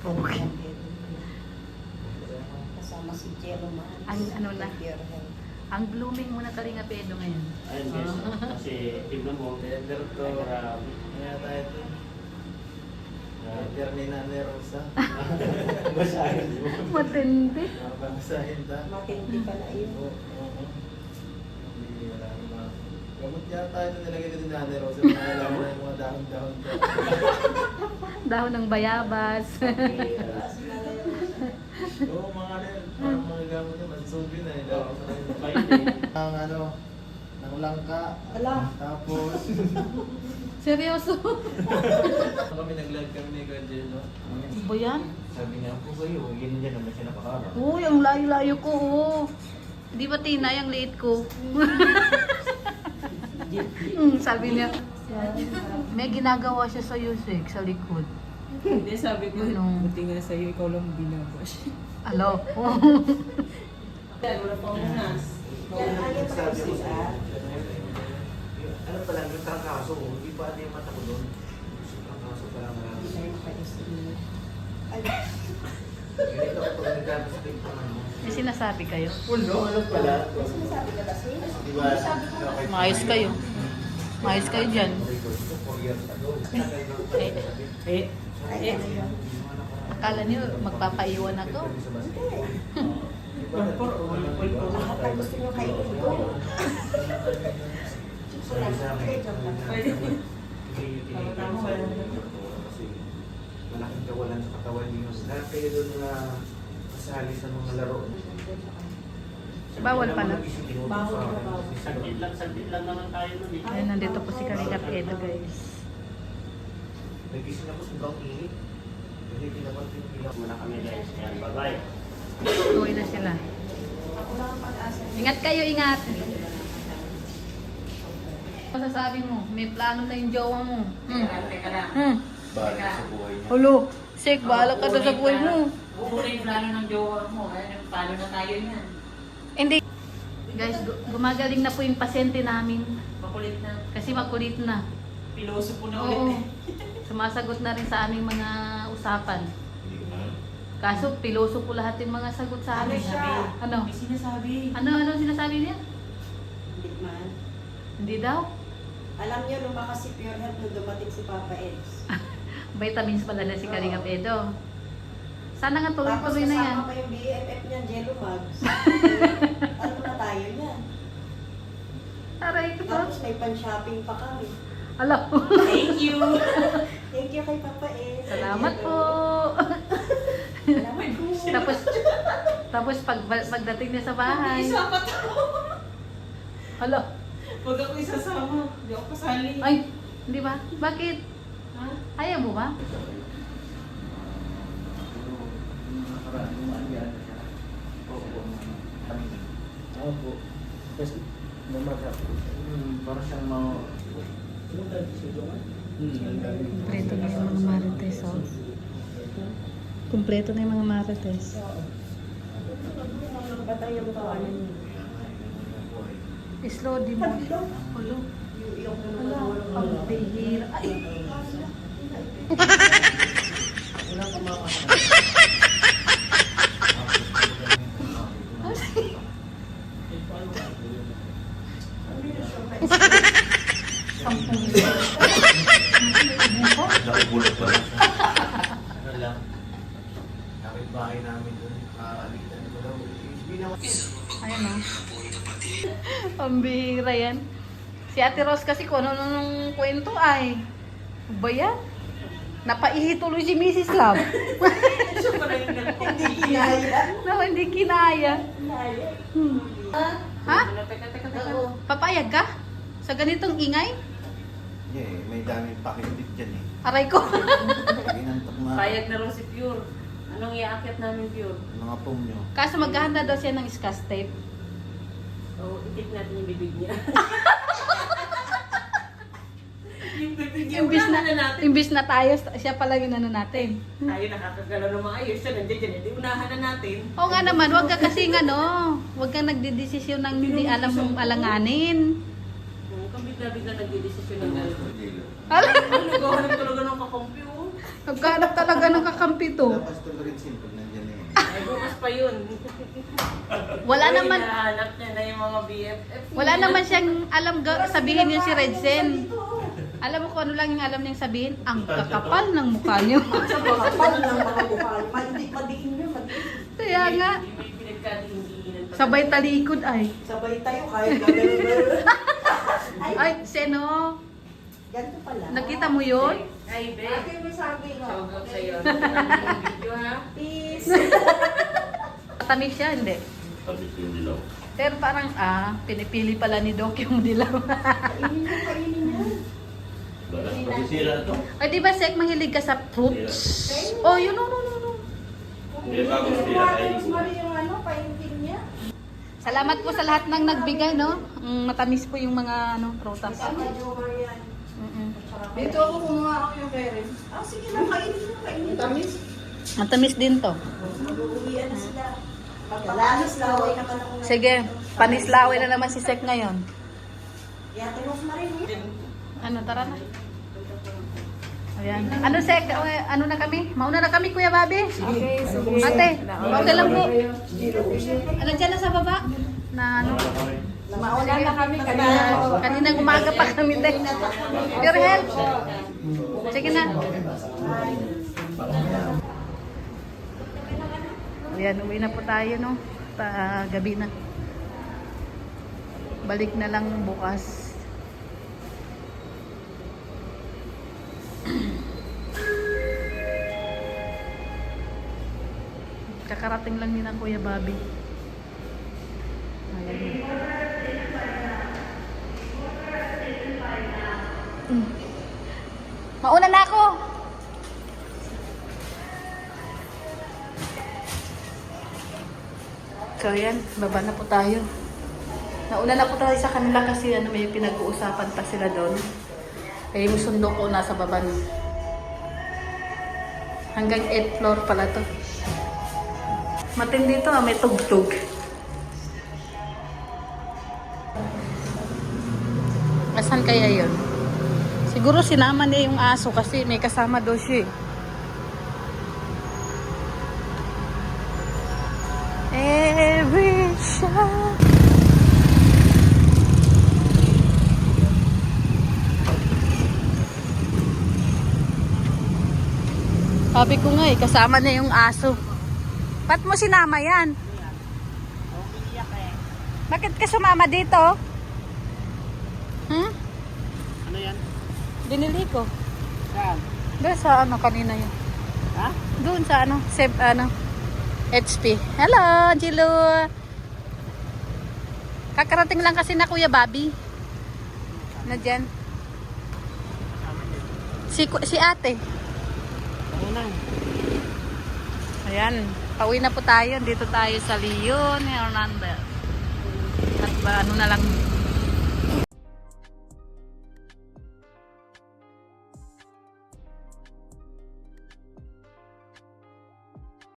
Okay. Kasama si Jello Man. Ang ano na? Pure health. Ang blooming mo na Kalinga Pedro ngayon. Ayun guys, kasi tignan mo, Tender to. grabe. Kaya tayo to. Tender ni Nanay Rosa. Basahin mo. Matindi. Basahin ta. Matindi pala yun. Hindi, wala naman. Gamot yata ito nilagay ko din Nanay Rosa. Alam mo na yung mga dahon-dahon ko. Dahon ng bayabas. Oo, mga rin. Parang mga gamot niya, masusubi na eh. Ang ano, ng langka. Ala. Tapos, Seryoso? kami nag-live kami ni Gajel, no? Ba yan? Sabi niya po kayo, yun dyan naman siya nakaharap. Uy, ang layo-layo ko. Oh. Di ba tinay ang liit ko? Sabi niya, may ginagawa siya sa Yusek sa likod. Hindi, sabi ko, Ano? buti nga sa'yo, ikaw lang binabash. Alo? Dahil wala pa akong nas. Ayaw pa kasi siya. Ano pala, yung trangkaso, hindi pa ano yung mata ko doon. Trangkaso pala marami. Ay, Ganito ako pag nagkano sa tingin ano. May sinasabi kayo? Puno, ano pala? may sinasabi ka kasi? Di ba? Maayos kayo. Maayos kayo dyan. 4 years ago. Eh, Ay, ano yun? akala niyo magpapaiwan ako? Lahat ng gusto nyo kainin ko. Wala na. Okay, joke lang. Kasi malaking kawalan sa katawan niyo. Lahat kayo doon na kasali sa mga laro. Bawal pala. Bawal na bawal. Saglit lang naman tayo nun eh. Ayun, nandito po si Kalinga Pedro, guys. Nagising ako sa bang init. Kasi tinapat yung ilaw. Muna kami guys. Yan, bye-bye. Uwi na sila. Ingat kayo, ingat. Masasabi mo, may plano na yung jowa mo. Teka lang. Balik sa buhay niya. Hulo, Sek, bahala ka daw sa buhay mo. Buburay yung plano ng jowa mo. Kaya palo na tayo niyan. Hindi. Guys, gumagaling na po yung pasyente namin. Makulit na. Kasi makulit na. Piloso po na Oo. ulit. Sumasagot na rin sa aming mga usapan. Kaso, piloso po lahat yung mga sagot sa Ano amin. siya? Ano? May sinasabi. Ano sinasabi niya? Hindi man. Hindi daw. Alam niyo, lumakas si Pure Health nung dumating si Papa Eds. Vitamins pala na si Kalinga Oo. Pedro. Sana nga Tapos tuloy-tuloy na yan. kasama pa yung BFF niya, Jello Mags. Ano na tayo niyan? Aray ko. Tapos may pan-shopping pa kami. Alam. Thank you. Thank you kay Papa Eds. Salamat po. Salamat po. Tapos pagdating niya sa bahay. Isa pa to. Hala. Huwag ako isasama. Hindi ako kasali. Ay, hindi ba? Bakit? Ha? Ayaw mo ba? Opo. Tapos, mamagap. Para siyang mga... Kompleto na yung mga marites, oh. Kompleto na yung mga marites. Ba't tayo ba ano niyo? Slow di mo. Hulo. Yung Hala, ang bihira. Ay. Sampung Nakibulot pa lang siya. Ano lang. Kapit-bahay namin doon. Kaalitan ko daw. Ayan o. Ang bihira yan. Si Ate Rose kasi kung ano nung kwento ay. Ano ba yan? Napaihi tuloy si Mrs. Love. Siya pala yung Hindi kinaya. No, hindi kinaya. Kinaya. Ha? Teka. Oo. Papayag ka? Sa ganitong ingay? Yeah, may daming pakitit dyan eh. Aray ko. Ginantok na Payag na raw si Pure. Anong iaakit namin, Pure? mga pom nyo. Kaso maghahanda daw siya ng scotch tape. Oo, itik natin yung bibig niya. Yung bibig niya, Imbis unahan na natin. Imbis na tayo, siya pala yung ano natin. Tayo nakakagalaw ng maayos. Siya nandiyan dyan. Hindi, unahan na natin. Oo nga naman, wag ka kasi wag kang nagdidesisyon ng hindi alam mong alanganin. Kung bigla-bigla nagdidesisyon ng gano'n. Hala. Ano, nagawa talaga ng kakampi, oh. Nagkahanap talaga ng kakampi to. Tapos tuloy sin pag nandiyan na yan. Ay, bukas pa yun. Wala Uy, naman, hinahanap niya na yung mga BFF. wala naman siyang alam sabihin yun si Redzen. Alam mo kung ano lang yung alam niyang sabihin? Ang kakapal ng mukha niyo. Sa mga pal ng mga mukha. Madiin nyo, madiin. Kaya nga, Hindi may pinagkatihinginan pa. sabay talikod ay. Sabay tayo kahit gano'n. Ay, Seno, Ganito pala. nakita mo yun? Ay, be. Ate, may sabi nga. Shout out sa'yo. Ang video, ha? Peace. Tamis siya, hindi. Pero parang, pinipili pala ni Doc yung dilaw. Kainin mo. Ay, di ba, Sek, mahilig ka sa fruits? Oh, yun, no. Rosemary yung ano, painting niya. Salamat po sa lahat ng nagbigay, no? Matamis po yung mga prutas. Kaka-Jomar yan. Dito ako kumuha ako yung Karen. Ah, sige na, kainin. Tamis. Matamis din to. Mag-uwian na sila. Pagkalanis, laway naman ako. Sige, panislaway na naman si Sek ngayon. Ate Rosemary, Ano, tara na. Ayan. Ano, Sek? Ano na kami? Mauna na kami, Kuya Bobby. Okay, sige. Ate, okay lang po. Ano dyan na sa baba? Na ano? Mauna na kami kanina. Kaninang umaga pa kami din. Your help. Sige na. Ayan, uwi na po tayo, no? Gabi na. Balik na lang bukas. Kakarating lang ni ng Kuya Bobby. Ayan. Mauna na ako. So ayan, baba na po tayo. Nauna na po tayo sa kanila kasi may pinag-uusapan pa sila doon. Kaya yung sundo ko nasa baba na. Hanggang 8th floor pala to. Matindi to, may tugtog. Asan kaya yun? Siguro sinama niya yung aso kasi may kasama daw siya eh. Every shot. Sabi ko nga eh, kasama niya yung aso. Ba't mo sinama yan? Bakit ka sumama dito? Hmm? Ano yan? Binili ko. Saan? Doon sa kanina yun. Ha? Doon sa HP. Hello, Jilu. Kakarating lang kasi na Kuya Bobby. Na dyan. Si ate. Ano na? Ayan. Pauwi na po tayo. Dito tayo sa Leon Hernandez. At ano na lang